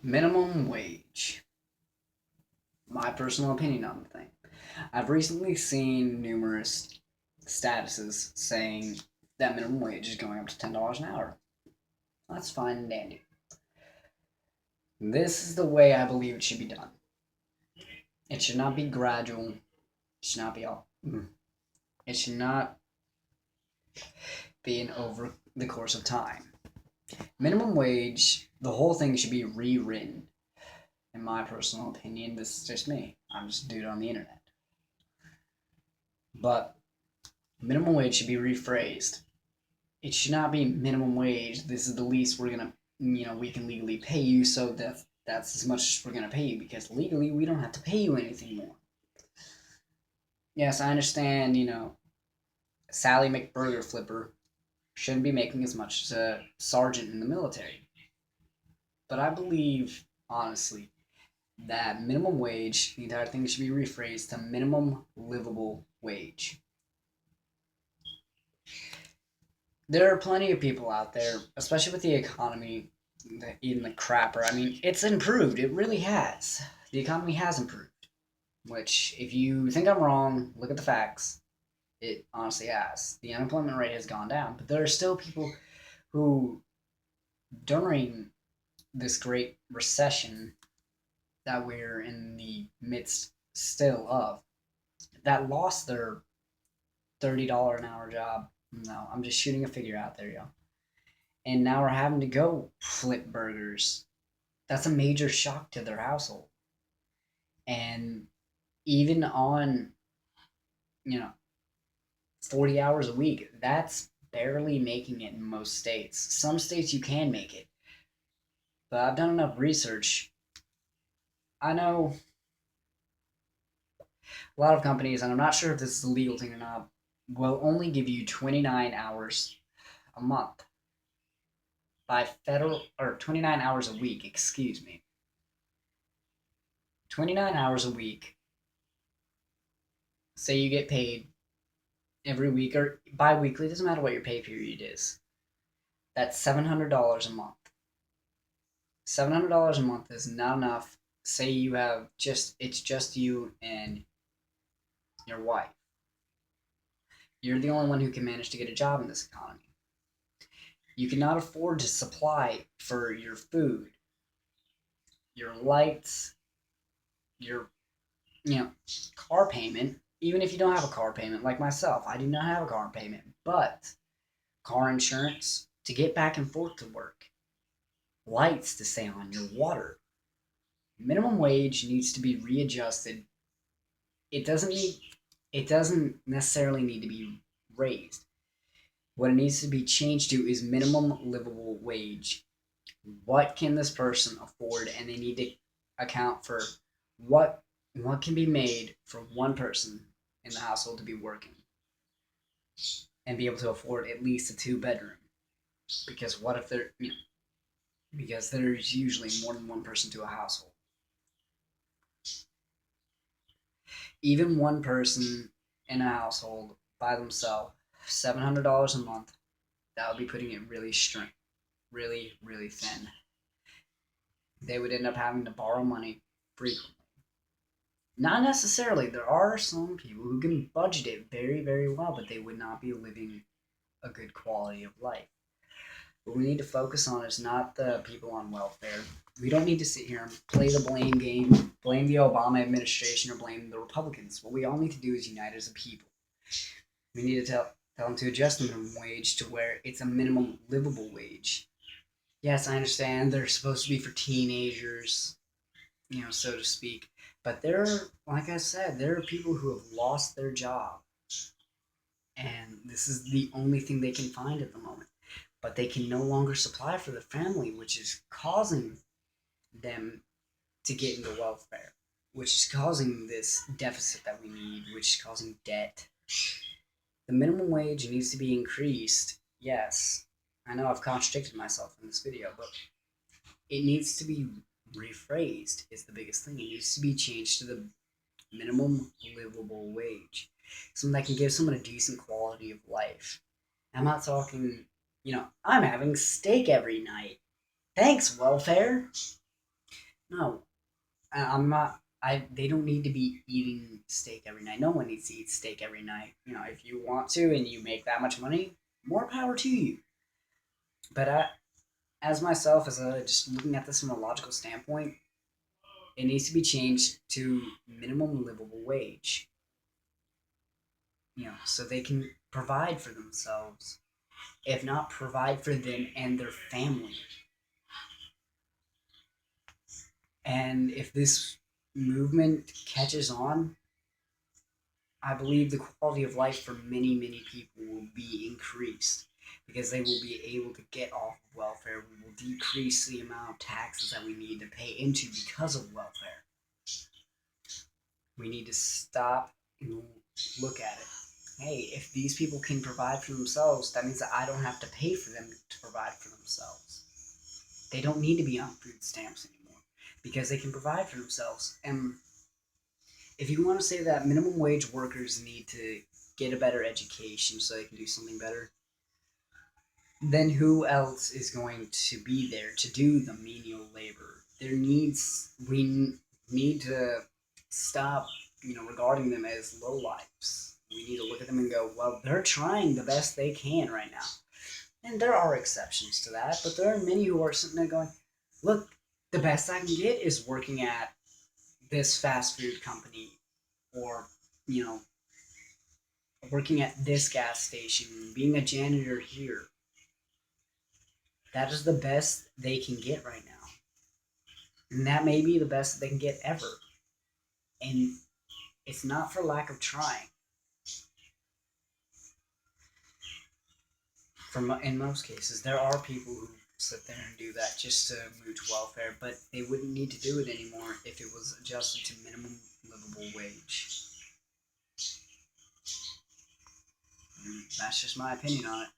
Minimum wage. My personal opinion on the thing. I've recently seen numerous statuses saying that minimum wage is going up to $10 an hour. That's fine and dandy. This is the way I believe it should be done. It should not be gradual. It should not be all. It should not be an over the course of time. Minimum wage, the whole thing should be rewritten. In my personal opinion, this is just me. I'm just a dude on the internet. But minimum wage should be rephrased. It should not be minimum wage. This is the least we're gonna, we can legally pay you, so that's as much as we're gonna pay you because legally we don't have to pay you anything more. Yes, I understand. Sally McBurger Flipper shouldn't be making as much as a sergeant in the military, but I believe honestly that minimum wage, the entire thing should be rephrased to minimum livable wage. There are plenty of people out there, especially with the economy, eating the crapper. I mean, it's improved. It really has. The economy has improved. Which, if you think I'm wrong, look at the facts. It honestly has. The unemployment rate has gone down, but there are still people who, during this great recession that we're in the midst still of, that lost their $30 an hour job. No, I'm just shooting a figure out there, y'all. And now we're having to go flip burgers. That's a major shock to their household. And even on, you know, 40 hours a week, that's barely making it in most states. Some states you can make it. But I've done enough research. I know a lot of companies, and I'm not sure if this is a legal thing or not, will only give you 29 hours a month by federal, or 29 hours a week, excuse me. 29 hours a week. Say you get paid every week or bi weekly, doesn't matter what your pay period is. That's $700 a month. $700 a month is not enough. Say you have it's just you and your wife. You're the only one who can manage to get a job in this economy. You cannot afford to supply for your food, your lights, your car payment. Even if you don't have a car payment, like myself, I do not have a car payment, but car insurance to get back and forth to work, lights to stay on, your water. Minimum wage needs to be readjusted. It doesn't need it doesn't necessarily need to be raised. What it needs to be changed to is minimum livable wage. What can this person afford? And they need to account for what what can be made for one person in the household to be working and be able to afford at least a two-bedroom. Because what if because there's usually more than one person to a household. Even one person in a household by themselves, $700 a month, that would be putting it really really, really thin. They would end up having to borrow money frequently. Not necessarily. There are some people who can budget it very, very well, but they would not be living a good quality of life. What we need to focus on is not the people on welfare. We don't need to sit here and play the blame game, blame the Obama administration, or blame the Republicans. What we all need to do is unite as a people. We need to tell them to adjust the minimum wage to where it's a minimum livable wage. Yes, I understand they're supposed to be for teenagers, so to speak. But like I said, there are people who have lost their job, and this is the only thing they can find at the moment. But they can no longer supply for their family, which is causing them to get into welfare, which is causing this deficit that we need, which is causing debt. The minimum wage needs to be increased. Yes, I know I've contradicted myself in this video, but it needs to be rephrased is the biggest thing. It needs to be changed to the minimum livable wage. Something that can give someone a decent quality of life. I'm not talking, I'm having steak every night. Thanks, welfare. No, I'm not. They don't need to be eating steak every night. No one needs to eat steak every night. If you want to and you make that much money, more power to you. But as myself, as a just looking at this from a logical standpoint, it needs to be changed to minimum livable wage. So they can provide for themselves, if not provide for them and their family. And if this movement catches on, I believe the quality of life for many, many people will be increased because they will be able to get off of welfare. We will decrease the amount of taxes that we need to pay into because of welfare. We need to stop and look at it. Hey, if these people can provide for themselves, that means that I don't have to pay for them to provide for themselves. They don't need to be on food stamps anymore because they can provide for themselves. And if you want to say that minimum wage workers need to get a better education so they can do something better, then who else is going to be there to do the menial labor? We need to stop, regarding them as low lives. We need to look at them and go, well, they're trying the best they can right now. And there are exceptions to that, but there are many who are sitting there going, look, the best I can get is working at this fast food company or, you know, working at this gas station, being a janitor here. That is the best they can get right now. And that may be the best they can get ever. And it's not for lack of trying. In most cases, there are people who sit there and do that just to move to welfare, but they wouldn't need to do it anymore if it was adjusted to minimum livable wage. And that's just my opinion on it.